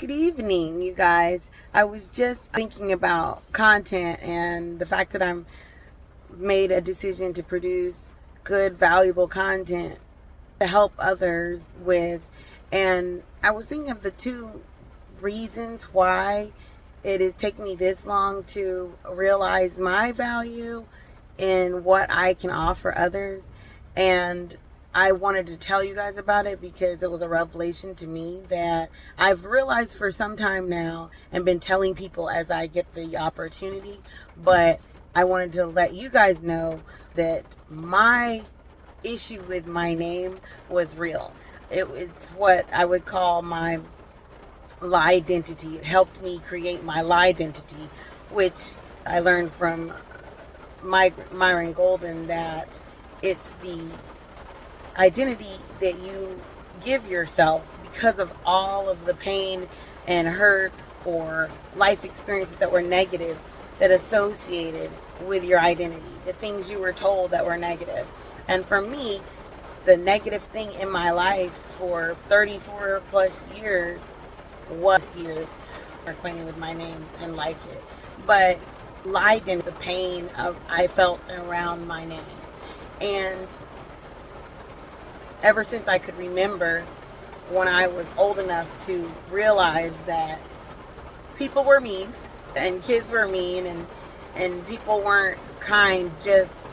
Good evening, you guys. I was just thinking about content and the fact that I'm made a decision to produce good, valuable content to help others with. And I was thinking of the two reasons why it is taking me this long to realize my value in what I can offer others. And I wanted to tell you guys about it because it was a revelation to me that I've realized for some time now and been telling people as I get the opportunity. But I wanted to let you guys know that my issue with my name was real. It's what I would call my lie identity. It helped me create my lie identity, which I learned from Myron Golden, that it's the identity that you give yourself because of all of the pain and hurt or life experiences that were negative that associated with your identity, the things you were told that were negative. And for me, the negative thing in my life for 34 plus years was years acquainted with my name and like it, but lied in the pain of I felt around my name. And ever since I could remember, when I was old enough to realize that people were mean and kids were mean and people weren't kind just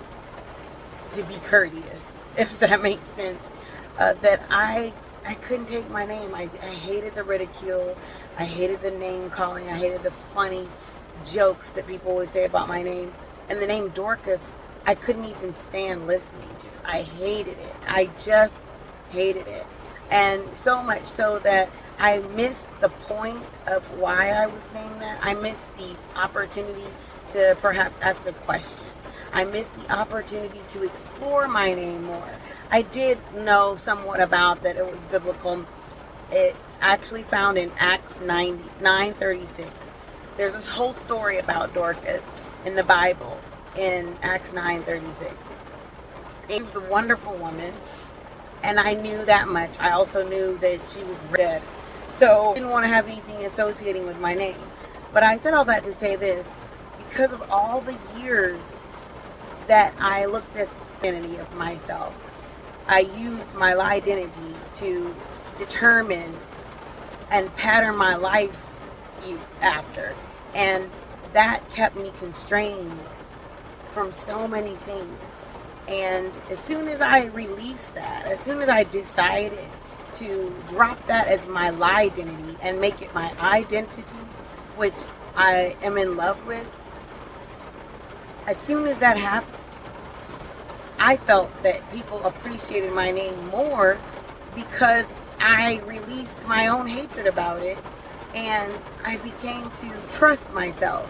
to be courteous, if that makes sense, that I couldn't take my name. I hated the ridicule. I hated the name calling. I hated the funny jokes that people would say about my name. And the name Dorcas, I couldn't even stand listening to. I hated it. I just hated it. And so much so that I missed the point of why I was named that. I missed the opportunity to perhaps ask a question. I missed the opportunity to explore my name more. I did know somewhat about that it was biblical. It's actually found in Acts 9:36. There's this whole story about Dorcas in the Bible in Acts 9:36. She was a wonderful woman, and I knew that much. I also knew that she was dead, so I didn't want to have anything associating with my name. But I said all that to say this: because of all the years that I looked at the identity of myself, I used my identity to determine and pattern my life after, and that kept me constrained from so many things. And as soon as I released that, as soon as I decided to drop that as my lie identity and make it my identity, which I am in love with, as soon as that happened, I felt that people appreciated my name more because I released my own hatred about it, and I became to trust myself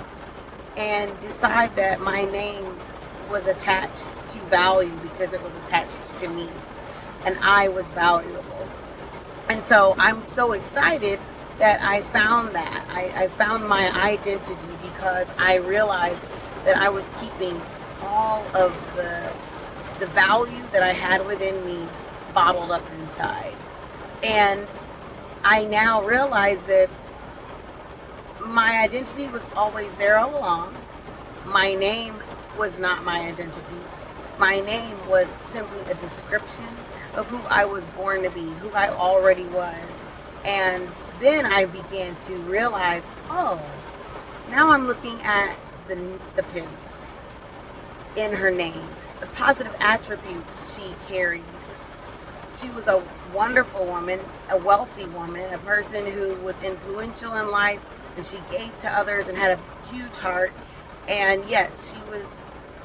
and decide that my name was attached to value because it was attached to me and I was valuable. And so I'm so excited that I found that. I found my identity because I realized that I was keeping all of the value that I had within me bottled up inside. And I now realize that my identity was always there all along. My name was not my identity. My name was simply a description of who I was born to be, who I already was. And then I began to realize, oh, now I'm looking at the tips in her name, the positive attributes she carried. She was a wonderful woman, a wealthy woman, a person who was influential in life, and she gave to others and had a huge heart. And yes,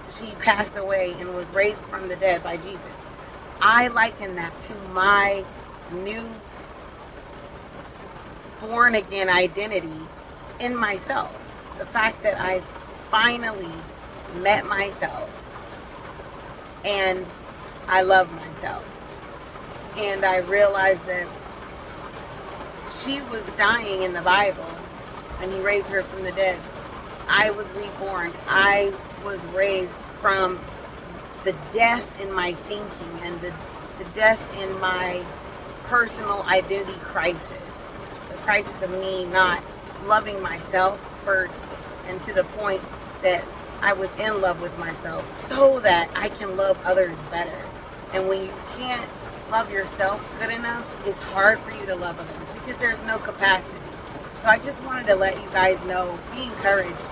she passed away and was raised from the dead by Jesus. I liken that to my new born again identity in myself. The fact that I finally met myself and I love myself. And I realized that she was dying in the Bible and he raised her from the dead. I was reborn. I was raised from the death in my thinking and the death in my personal identity crisis, the crisis of me not loving myself first, and to the point that I was in love with myself so that I can love others better. And when you can't love yourself good enough, it's hard for you to love others because there's no capacity. So I just wanted to let you guys know, be encouraged.